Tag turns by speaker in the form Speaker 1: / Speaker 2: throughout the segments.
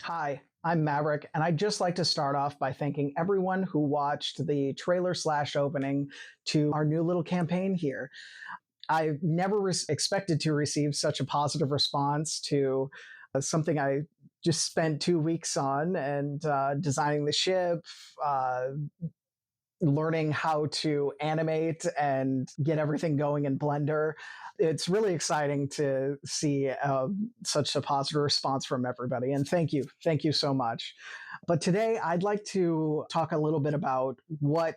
Speaker 1: Hi, I'm Maverick, and I'd just like to start off by thanking everyone who watched the trailer/opening to our new little campaign here. I never expected to receive such a positive response to something I just spent 2 weeks on and designing the ship, learning how to animate and get everything going in Blender. It's really exciting to see such a positive response from everybody. And thank you. Thank you so much. But today I'd like to talk a little bit about what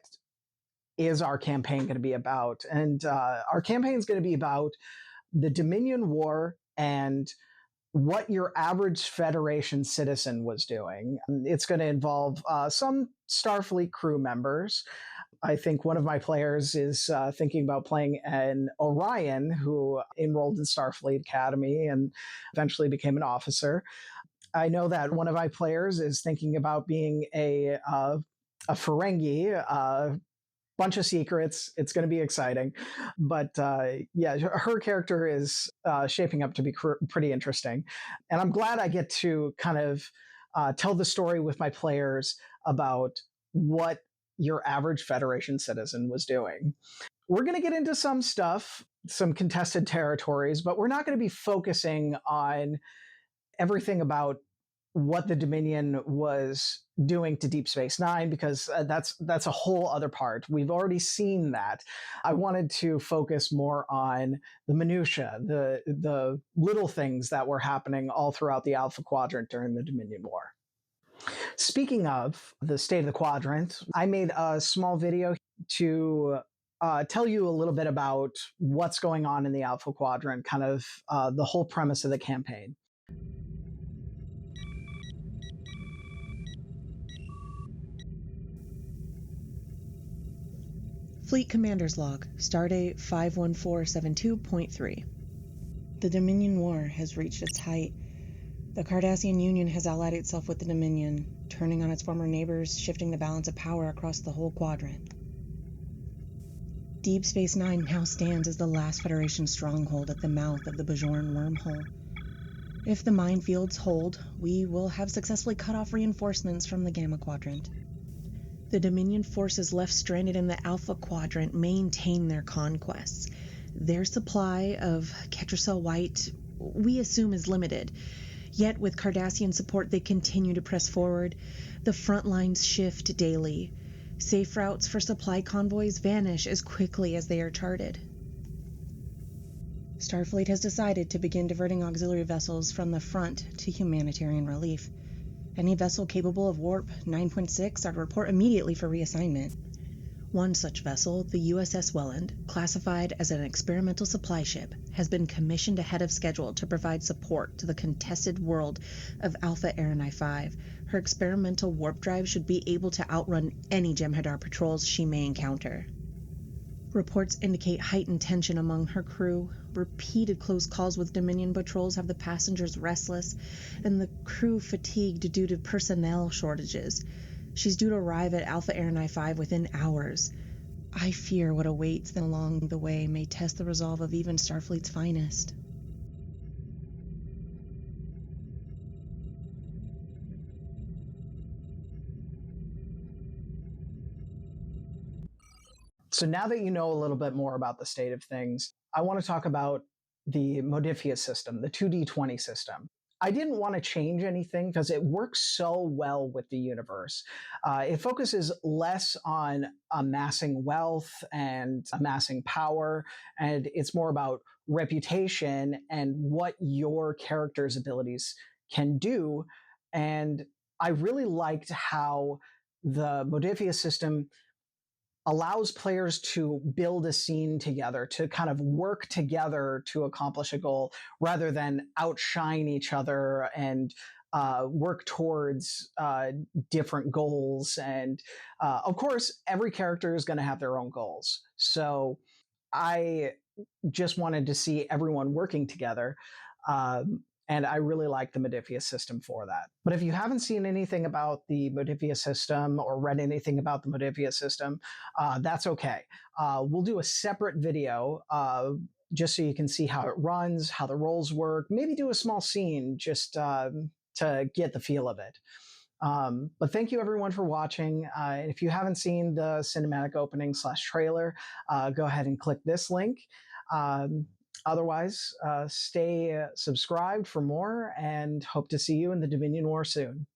Speaker 1: is our campaign going to be about. And our campaign is going to be about the Dominion War and what your average Federation citizen was doing. It's going to involve some Starfleet crew members. I think one of my players is thinking about playing an Orion who enrolled in Starfleet Academy and eventually became an officer. I know that one of my players is thinking about being a Ferengi, bunch of secrets. It's going to be exciting. But yeah, her character is shaping up to be pretty interesting. And I'm glad I get to kind of tell the story with my players about what your average Federation citizen was doing. We're going to get into some stuff, some contested territories, but we're not going to be focusing on everything about what the Dominion was doing to Deep Space Nine, because that's a whole other part. We've already seen that. I wanted to focus more on the minutia, the little things that were happening all throughout the Alpha Quadrant during the Dominion War. Speaking of the state of the quadrant, I made a small video to tell you a little bit about what's going on in the Alpha Quadrant, kind of the whole premise of the campaign.
Speaker 2: Fleet Commander's Log, Stardate 51472.3. The Dominion War has reached its height. The Cardassian Union has allied itself with the Dominion, turning on its former neighbors, shifting the balance of power across the whole quadrant. Deep Space Nine now stands as the last Federation stronghold at the mouth of the Bajoran wormhole. If the minefields hold, we will have successfully cut off reinforcements from the Gamma Quadrant. The Dominion forces left stranded in the Alpha Quadrant maintain their conquests. Their supply of Ketracel White, we assume, is limited. Yet with Cardassian support, they continue to press forward. The front lines shift daily. Safe routes for supply convoys vanish as quickly as they are charted. Starfleet has decided to begin diverting auxiliary vessels from the front to humanitarian relief. Any vessel capable of warp 9.6 are to report immediately for reassignment. One such vessel, the USS Welland, classified as an experimental supply ship, has been commissioned ahead of schedule to provide support to the contested world of Alpha Arani 5. Her experimental warp drive should be able to outrun any Jem'Hadar patrols she may encounter. Reports indicate heightened tension among her crew. Repeated close calls with Dominion patrols have the passengers restless and the crew fatigued due to personnel shortages. She's due to arrive at Alpha Arani 5 within hours. I fear what awaits them along the way may test the resolve of even Starfleet's finest.
Speaker 1: So now that you know a little bit more about the state of things, I want to talk about the Modiphius system, the 2D20 system. I didn't want to change anything because it works so well with the universe. It focuses less on amassing wealth and amassing power, and it's more about reputation and what your character's abilities can do. And I really liked how the Modiphius system allows players to build a scene together, to kind of work together to accomplish a goal rather than outshine each other and work towards different goals. And of course, every character is going to have their own goals. So I just wanted to see everyone working together. And I really like the Modiphius system for that. But if you haven't seen anything about the Modiphius system or read anything about the Modiphius system, that's okay. We'll do a separate video just so you can see how it runs, how the roles work, maybe do a small scene just to get the feel of it. But thank you everyone for watching. If you haven't seen the cinematic opening / trailer, go ahead and click this link. Otherwise, stay subscribed for more, and hope to see you in the Dominion War soon.